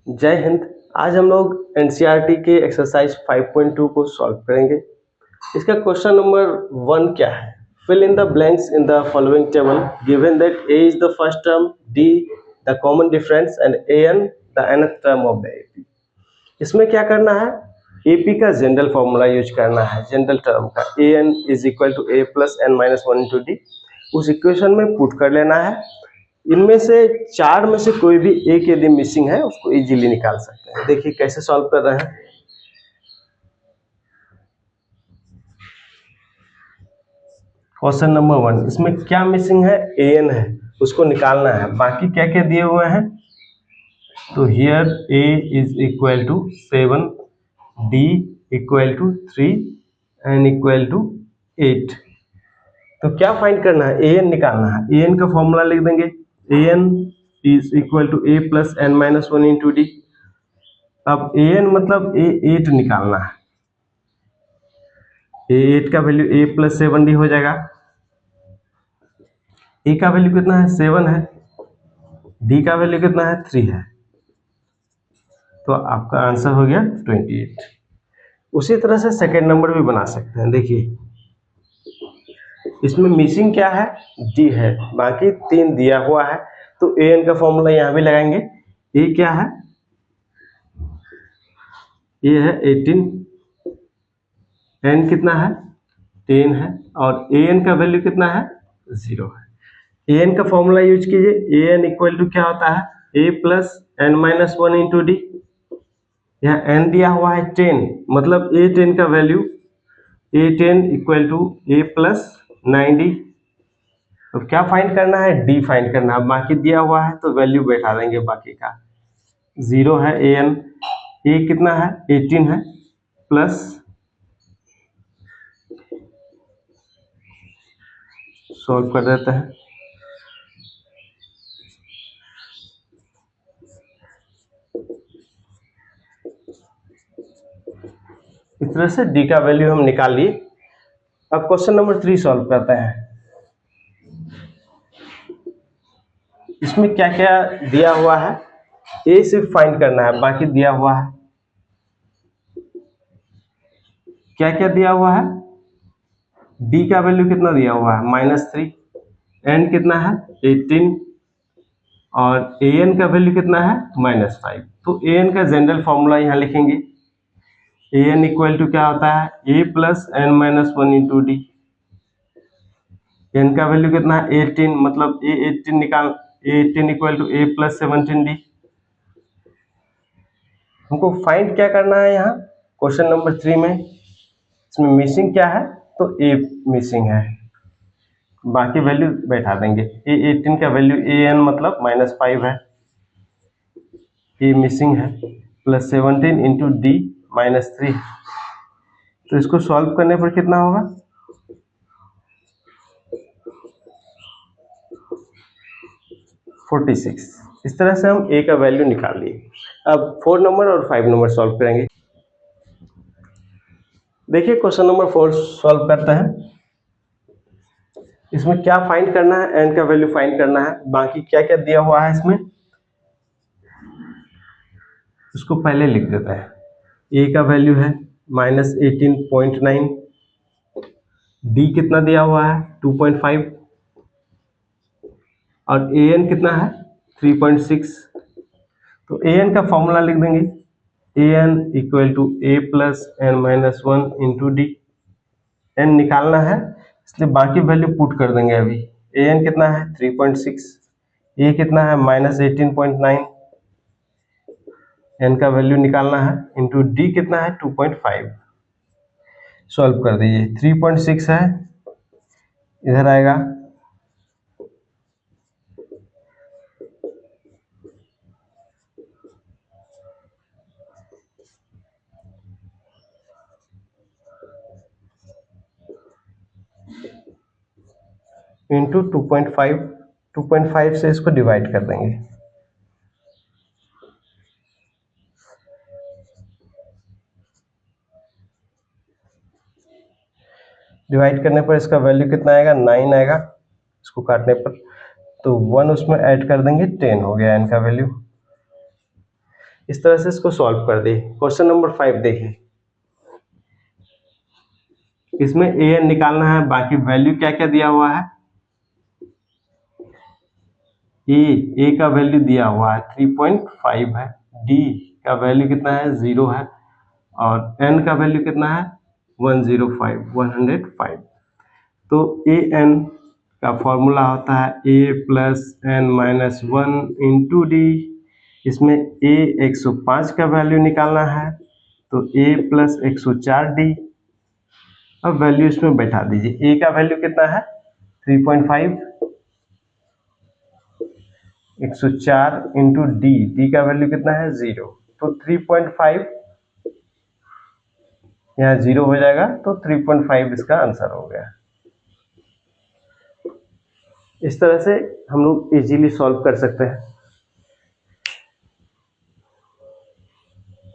जय हिंद। आज हम लोग एनसीईआरटी के एक्सरसाइज 5.2 को सॉल्व करेंगे। इसका क्वेश्चन नंबर 1 क्या है? Fill in the blanks in the following table given that a is the first term, d the common difference and an the nth term of the AP। इसमें क्या करना है? AP का general formula use करना है, general term का an is equal to a plus n minus 1 into d. उस equation में पुट कर लेना है। इनमें से 4 में से कोई भी एक यदि मिसिंग है उसको इजीली निकाल सकते हैं। देखिए कैसे सॉल्व कर रहे हैं। क्वेश्चन नंबर 1, इसमें क्या मिसिंग है? an है, उसको निकालना है। बाकी क्या क्या दिए हुए हैं? तो here a is equal to 7, d equal to 3, n equal to 8। तो क्या फाइंड करना है? an निकालना है। an का फॉर्मूला लिख देंगे, an is equal to a plus n minus 1 into d. अब an मतलब a8 निकालना है। a8 का वैल्यू a प्लस 7d हो जाएगा। a का वैल्यू कितना है? 7 है। d का वैल्यू कितना है? 3 है। तो आपका आंसर हो गया 28। उसी तरह से सेकेंड नंबर भी बना सकते हैं। देखिए इसमें मिसिंग क्या है? d है, बाकी 3 दिया हुआ है। तो an का फॉर्मूला यहाँ भी लगाएंगे। a क्या है? ये है 18, n कितना है? 10 है, और an का वैल्यू कितना है? 0 है। an का फॉर्मूला यूज कीजिए। an इक्वल टू क्या होता है? a plus n minus 1 into d. यहाँ n दिया हुआ है 10, मतलब a10 का value a10 equal to a plus 9d। तो क्या फाइंड करना है? d फाइंड करना है। बाकी दिया हुआ है तो वैल्यू बैठा देंगे। बाकी का 0 है an, a कितना है? 18 है, प्लस सॉल्व कर देते हैं। इस तरह से d का वैल्यू हम निकाल लिए। अब क्वेश्चन नंबर 3 सॉल्व करते हैं। इसमें क्या क्या दिया हुआ है? a सिर्फ फाइंड करना है, बाकी दिया हुआ है। क्या क्या दिया हुआ है? d का वैल्यू कितना दिया हुआ है? -3, n कितना है? 18, और an का वैल्यू कितना है? -5। तो an का जनरल फॉर्मूला यहाँ लिखेंगे। an इक्वल टू क्या होता है? a plus n minus 1 into d. n का वैल्यू कितना है? 18, मतलब a18 निकाल, a18 equal to a plus 17d। हमको फाइंड क्या करना है यहाँ क्वेश्चन नंबर 3 में? इसमें मिसिंग क्या है? तो a मिसिंग है, बाकी वैल्यू बैठा देंगे। a18 का वैल्यू an मतलब -5 है, a मिसिंग है, प्लस 17 इंटू डी -3। तो इसको सॉल्व करने पर कितना होगा? 46। इस तरह से हम a का वैल्यू निकाल लिए। अब 4 नंबर और 5 नंबर सॉल्व करेंगे। देखिए क्वेश्चन नंबर 4 सॉल्व करते हैं। इसमें क्या फाइंड करना है? n का वैल्यू फाइंड करना है। बाकी क्या क्या दिया हुआ है इसमें, उसको पहले लिख देते हैं। a का वैल्यू है -18.9, d कितना दिया हुआ है? 2.5, और an कितना है? 3.6। तो an का फॉर्मूला लिख देंगे। an equal to a plus n minus 1 into d. n निकालना है, इसलिए बाकी वैल्यू पुट कर देंगे अभी। an कितना है? 3.6, a कितना है? -18.9, n का वैल्यू निकालना है, इंटू d कितना है? 2.5। सॉल्व कर दीजिए। 3.6 है, इधर आएगा इंटू 2.5। 2.5 से इसको डिवाइड कर देंगे। डिवाइड करने पर इसका वैल्यू कितना आएगा? 9 आएगा, इसको काटने पर। तो 1 उसमें ऐड कर देंगे, 10 हो गया n का वैल्यू। इस तरह से इसको सॉल्व कर दे। क्वेश्चन नंबर 5 देखें, इसमें ए एन निकालना है, बाकी वैल्यू क्या क्या दिया हुआ है, ए का वैल्यू दिया हुआ है 3.5 है, डी का वैल्यू कितना है 0 है, और एन का वैल्यू कितना है 105। तो ए एन का फॉर्मूला होता है a plus n minus 1 into d. इसमें ए 105 का वैल्यू निकालना है, तो ए प्लस 104 डी। अब वैल्यू इसमें बैठा दीजिए। ए का वैल्यू कितना है 3.5, 104 इंटू डी, डी का वैल्यू कितना है 0, तो 3.5 यहाँ 0 हो जाएगा, तो 3.5 इसका आंसर हो गया। इस तरह से हम लोग इजीली सॉल्व कर सकते हैं।